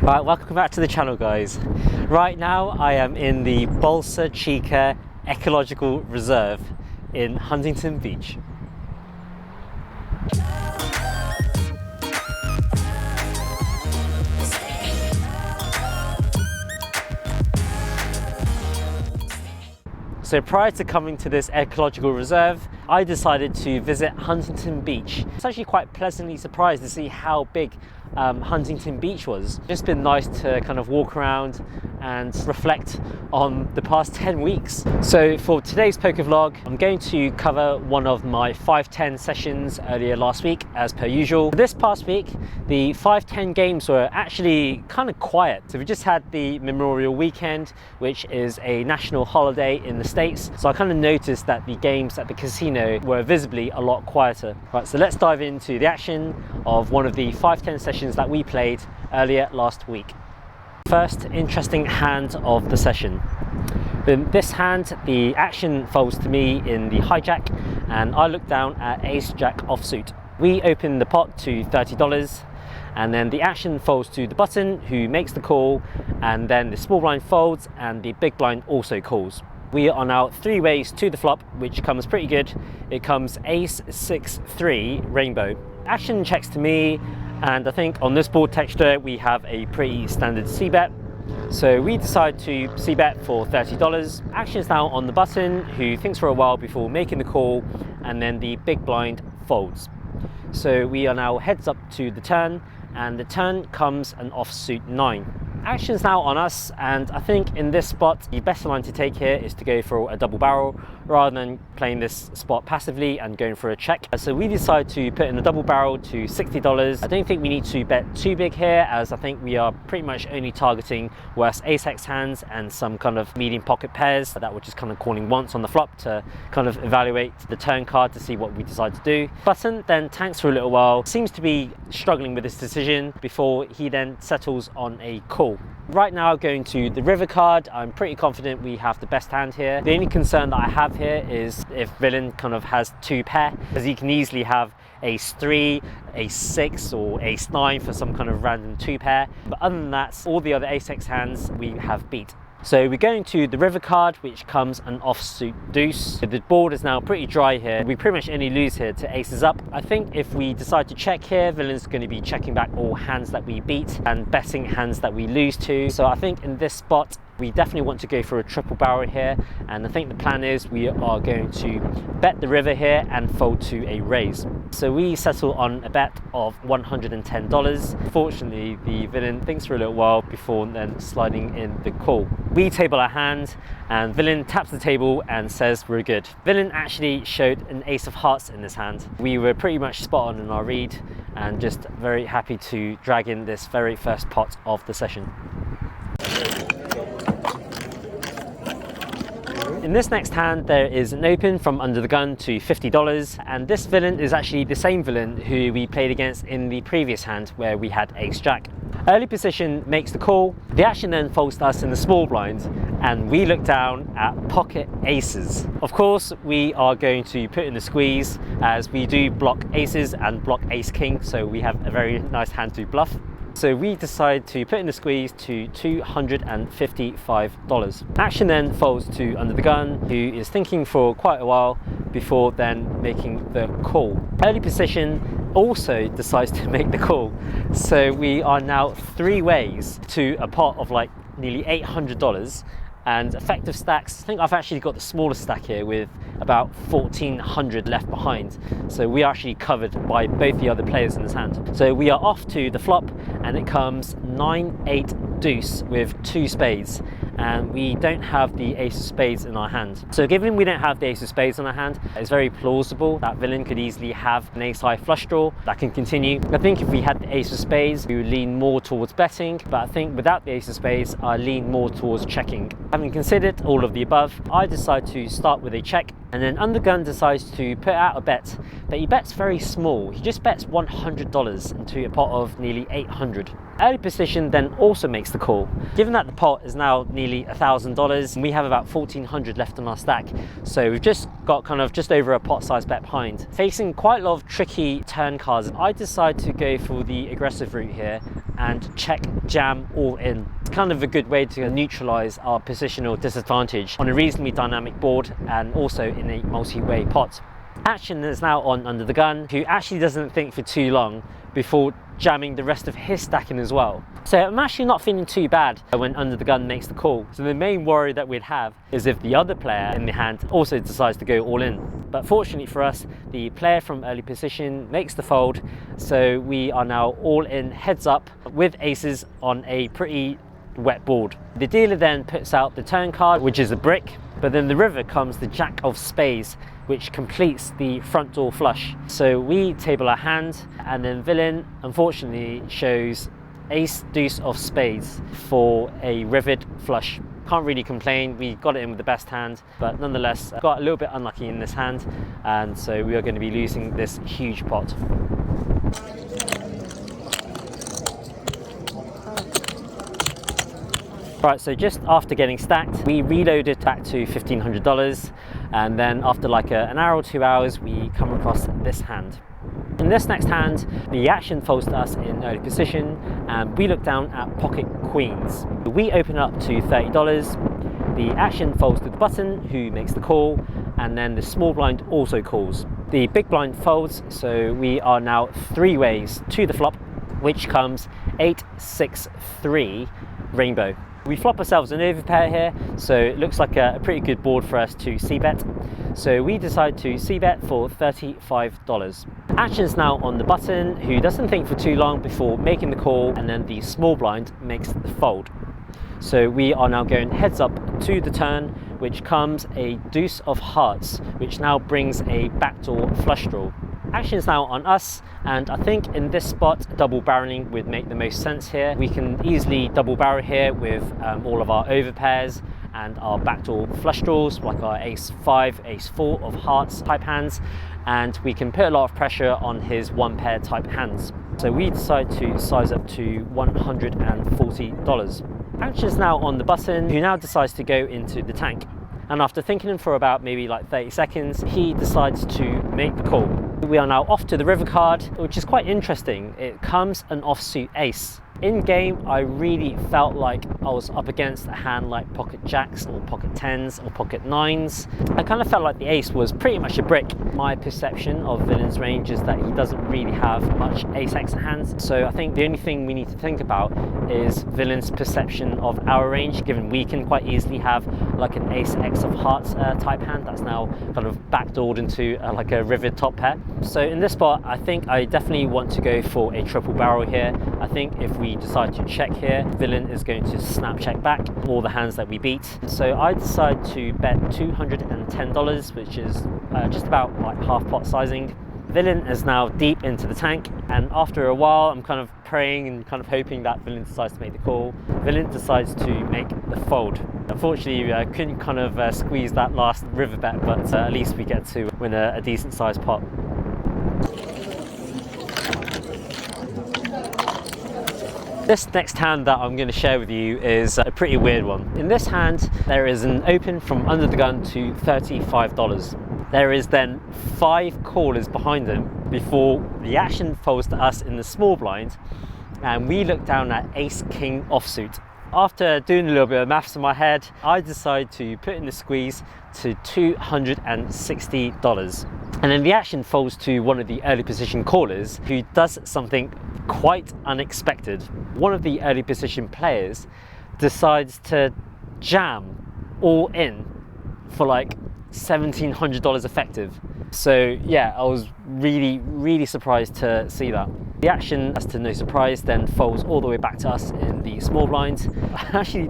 Right, welcome back to the channel, guys. Right now I am in the Bolsa Chica Ecological Reserve in Huntingdon Beach. So prior to coming to this ecological reserve, I decided to visit Huntingdon Beach. I was actually quite pleasantly surprised to see how big Huntingdon Beach was. Just been nice to kind of walk around and reflect on the past 10 weeks. So for today's poker vlog, I'm going to cover one of my 5-10 sessions earlier last week, as per usual. This past week, the 5-10 games were actually kind of quiet. So we just had the Memorial Weekend, which is a national holiday in the States. So I kind of noticed that the games at the casino were visibly a lot quieter. Right, so let's dive into the action of one of the 5-10 sessions that we played earlier last week. First interesting hand of the session. In this hand, the action folds to me in the hijack, and I look down at ace-jack offsuit. We open the pot to $30, and then the action folds to the button, who makes the call, and then the small blind folds and the big blind also calls. We are now 3 ways to the flop, which comes pretty good. It comes ace 6-3 rainbow. Action checks to me, and I think on this board texture we have a pretty standard c-bet. So we decide to c-bet for $30. Action is now on the button, who thinks for a while before making the call, and then the big blind folds. So we are now heads up to the turn, and the turn comes an offsuit 9. Action's now on us, and I think in this spot the best line to take here is to go for a double barrel rather than playing this spot passively and going for a check. So we decide to put in a double barrel to $60. I don't think we need to bet too big here, as I think we are pretty much only targeting worse ace-x hands and some kind of medium pocket pairs that we're just kind of calling once on the flop to kind of evaluate the turn card to see what we decide to do. Button then tanks for a little while, seems to be struggling with this decision before he then settles on a call. Right now, going to the river card, I'm pretty confident we have the best hand here. The only concern that I have here is if villain kind of has 2 pair, as he can easily have ace 3, ace 6 or ace 9 for some kind of random 2 pair. But other than that, all the other ace-x hands we have beat. So we're going to the river card, which comes an offsuit deuce. The board is now pretty dry here. We pretty much only lose here to aces up. I think if we decide to check here, villain's going to be checking back all hands that we beat and betting hands that we lose to. So I think in this spot, we definitely want to go for a triple barrel here, and I think the plan is we are going to bet the river here and fold to a raise. So we settle on a bet of $110. Fortunately, the villain thinks for a little while before then sliding in the call. We table our hand, and villain taps the table and says we're good. Villain actually showed an ace of hearts in this hand. We were pretty much spot on in our read, and just very happy to drag in this very first pot of the session. In this next hand, there is an open from under the gun to $50, and this villain is actually the same villain who we played against in the previous hand where we had ace-jack. Early position makes the call. The action then folds to us in the small blind, and we look down at pocket aces. Of course, we are going to put in the squeeze, as we do block aces and block ace-king, so we have a very nice hand to bluff. So we decide to put in the squeeze to $255. Action then folds to under the gun, who is thinking for quite a while before then making the call. Early position also decides to make the call. So we are now 3 ways to a pot of like nearly $800. And effective stacks, I think I've actually got the smallest stack here with about 1,400 left behind. So we are actually covered by both the other players in this hand. So we are off to the flop, and it comes 9-8 deuce with 2 spades. And we don't have the ace of spades in our hand. So given we don't have the ace of spades in our hand, it's very plausible that villain could easily have an ace-high flush draw that can continue. I think if we had the ace of spades, we would lean more towards betting, but I think without the ace of spades, I lean more towards checking. Having considered all of the above, I decide to start with a check And then Undergun decides to put out a bet, but he bets very small. He just bets $100 into a pot of nearly 800. Early Position then also makes the call. Given that the pot is now nearly $1,000 and we have about 1,400 left on our stack, so we've just got kind of just over a pot size bet behind. Facing quite a lot of tricky turn cards, I decide to go for the aggressive route here and check jam all in. It's kind of a good way to neutralize our positional disadvantage on a reasonably dynamic board and also in a multi-way pot. Action is now on Under the Gun, who actually doesn't think for too long before jamming the rest of his stack in as well. So I'm actually not feeling too bad when Under the Gun makes the call. So the main worry that we'd have is if the other player in the hand also decides to go all in. But fortunately for us, the player from Early Position makes the fold, so we are now all in heads up with aces on a pretty wet board. The dealer then puts out the turn card, which is a brick, but then the river comes the Jack of Spades, which completes the front door flush. So we table our hand, and then Villain unfortunately shows Ace Deuce of Spades for a rivered flush. Can't really complain, we got it in with the best hand, but nonetheless got a little bit unlucky in this hand, and so we are going to be losing this huge pot. Right, so just after getting stacked, we reloaded back to $1,500, and then after like an hour or 2 hours, we come across this hand. In this next hand, the action folds to us in Early Position, and we look down at pocket queens. We open up to $30. The action folds to the button, who makes the call, and then the small blind also calls. The big blind folds, so we are now 3 ways to the flop, which comes 8-6-3 rainbow. We flop ourselves an overpair here, so it looks like a pretty good board for us to c-bet. So we decide to c-bet for $35. Action's now on the button, who doesn't think for too long before making the call, and then the small blind makes the fold. So we are now going heads up to the turn, which comes a deuce of hearts, which now brings a backdoor flush draw. Action is now on us, and I think in this spot double barreling would make the most sense here. We can easily double barrel here with all of our overpairs and our backdoor flush draws, like our ace 5, ace 4 of hearts type hands, and we can put a lot of pressure on his one pair type hands. So we decide to size up to $140. Action is now on the button, who now decides to go into the tank. And after thinking for about maybe like 30 seconds, he decides to make the call. We are now off to the river card, which is quite interesting. It comes an offsuit ace. In game, I really felt like I was up against a hand like pocket jacks or pocket 10s or pocket 9s. I kind of felt like the ace was pretty much a brick. My perception of Villain's range is that he doesn't really have much ace-x hands. So I think the only thing we need to think about is Villain's perception of our range, given we can quite easily have like an ace-x of hearts type hand that's now kind of backdoored into like a rivered top pair. So in this spot, I think I definitely want to go for a triple barrel here. I think if we decide to check here, Villain is going to snap check back all the hands that we beat. So I decide to bet $210, which is just about like half pot sizing. Villain is now deep into the tank, and after a while I'm kind of praying and kind of hoping that Villain decides to make the call. Villain decides to make the fold. Unfortunately, I couldn't kind of squeeze that last river bet, but at least we get to win a decent sized pot. This next hand that I'm going to share with you is a pretty weird one. In this hand, there is an open from Under the Gun to $35. There is then 5 callers behind him before the action folds to us in the small blind, and we look down at Ace King offsuit. After doing a little bit of maths in my head, I decide to put in the squeeze to $260. And then the action folds to one of the Early Position callers, who does something quite unexpected. One of the Early Position players decides to jam all in for like $1,700 effective. So yeah, I was really surprised to see that. The action, as to no surprise, then folds all the way back to us in the small blind. I actually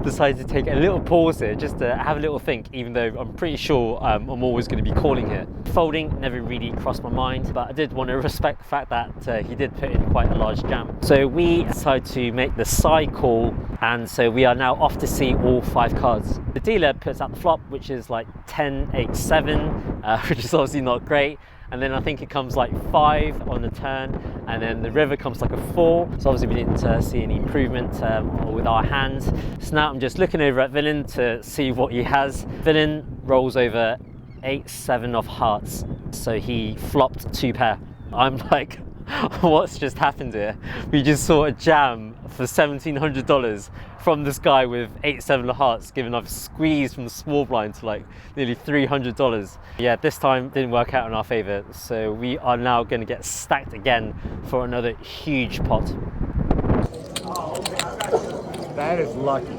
decided to take a little pause here just to have a little think, even though I'm pretty sure I'm always going to be calling here. Folding never really crossed my mind, but I did want to respect the fact that he did put in quite a large jam. So we decided to make the side call, and so we are now off to see all 5 cards. The dealer puts out the flop, which is like 10, 8, 7, which is obviously not great. And then I think it comes like 5 on the turn, and then the river comes like a 4. So obviously we didn't see any improvement with our hands. So now I'm just looking over at Villain to see what he has. Villain rolls over 8, 7 of hearts. So he flopped 2 pair. I'm like, what's just happened here? We just saw a jam for $1,700 from this guy with 8, 7 of hearts, given I've squeezed from the small blind to like nearly $300. Yeah, this time didn't work out in our favor. So we are now going to get stacked again for another huge pot. That is lucky.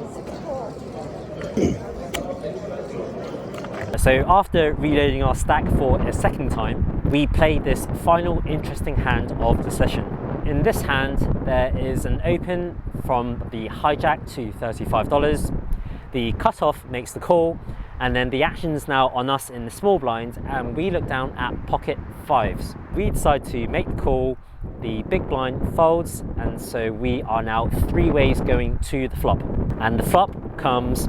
So after reloading our stack for a second time, we play this final interesting hand of the session. In this hand, there is an open from the hijack to $35. The cutoff makes the call, and then the action's now on us in the small blind, and we look down at pocket 5s. We decide to make the call, the big blind folds, and so we are now 3 ways going to the flop. And the flop comes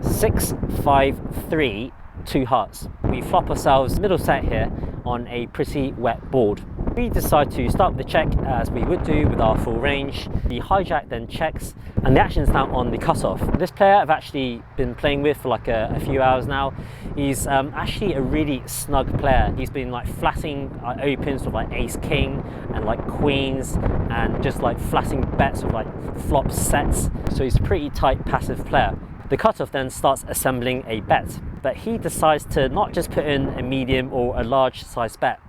6, 5, 3, 2 hearts. We flop ourselves middle set here on a pretty wet board. We decide to start with the check as we would do with our full range. The hijack then checks, and the action is now on the cutoff. This player I've actually been playing with for like a few hours now. He's actually a really snug player. He's been like flatting opens with like ace king and like queens, and just like flatting bets with like flop sets. So he's a pretty tight passive player. The cutoff then starts assembling a bet, but he decides to not just put in a medium or a large size bet.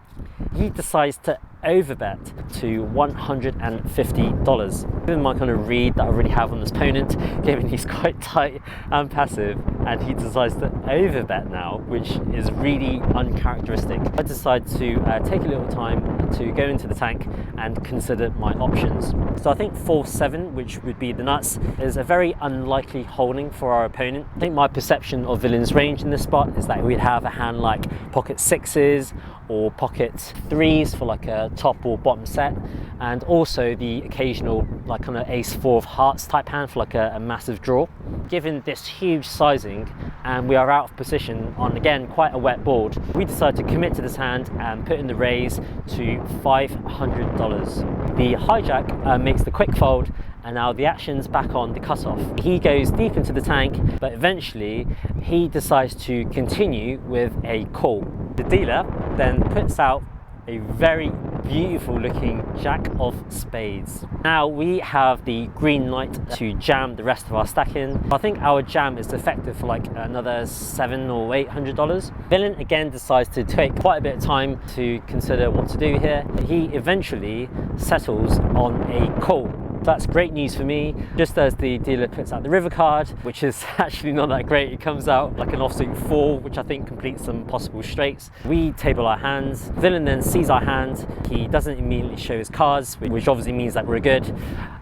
He decides to overbet to $150. Given my kind of read that I already have on this opponent, given he's quite tight and passive, and he decides to overbet now, which is really uncharacteristic, I decide to take a little time to go into the tank and consider my options. So I think 4-7, which would be the nuts, is a very unlikely holding for our opponent. I think my perception of Villain's range in this spot is that we'd have a hand like pocket 6s or pocket 3s for like a top or bottom set, and also the occasional like kind of ace 4 of hearts type hand for like a massive draw. Given this huge sizing and we are out of position on again quite a wet board, we decide to commit to this hand and put in the raise to $500. The hijack makes the quick fold, and now the action's back on the cutoff. He goes deep into the tank, but eventually he decides to continue with a call. The dealer then puts out a very beautiful looking jack of spades. Now we have the green light to jam the rest of our stack in. I think our jam is effective for like another $700 or $800. Villain again decides to take quite a bit of time to consider what to do here. He eventually settles on a call. That's great news for me. Just as the dealer puts out the river card, which is actually not that great, it comes out like an offsuit 4, which I think completes some possible straights. We table our hands. Villain then sees our hand. He doesn't immediately show his cards, which obviously means that we're good.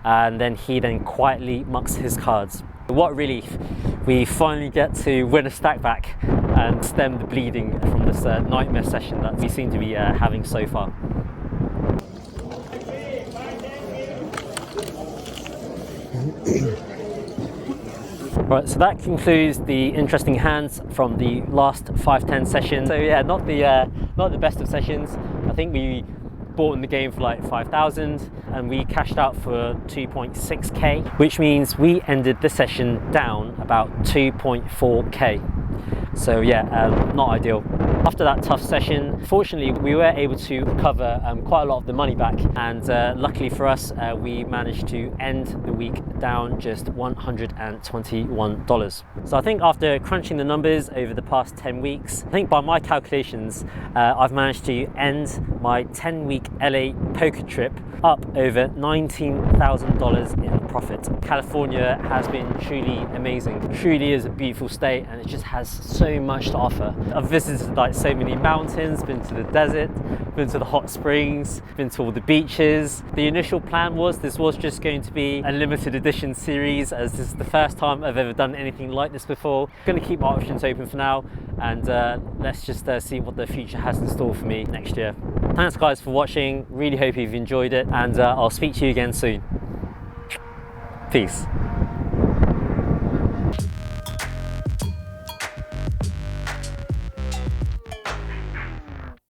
And then he then quietly mucks his cards. What a relief. We finally get to win a stack back and stem the bleeding from this nightmare session that we seem to be having so far. Right, so that concludes the interesting hands from the last 5-10 session. So yeah, not the best of sessions. I think we bought in the game for like 5,000 and we cashed out for 2.6k, which means we ended the session down about 2.4k. So yeah, not ideal. After that tough session, fortunately we were able to recover quite a lot of the money back, and luckily for us we managed to end the week down just $121. So I think after crunching the numbers over the past 10 weeks, I think by my calculations I've managed to end my 10-week LA poker trip up over $19,000 in profit. California has been truly amazing. Truly is a beautiful state, and it just has so much to offer. I've visited like so many mountains, been to the desert, been to the hot springs, been to all the beaches. The initial plan was this was just going to be a limited edition series, as this is the first time I've ever done anything like this before. I'm going to keep my options open for now, and let's just see what the future has in store for me next year. Thanks guys for watching, really hope you've enjoyed it, and I'll speak to you again soon. Peace.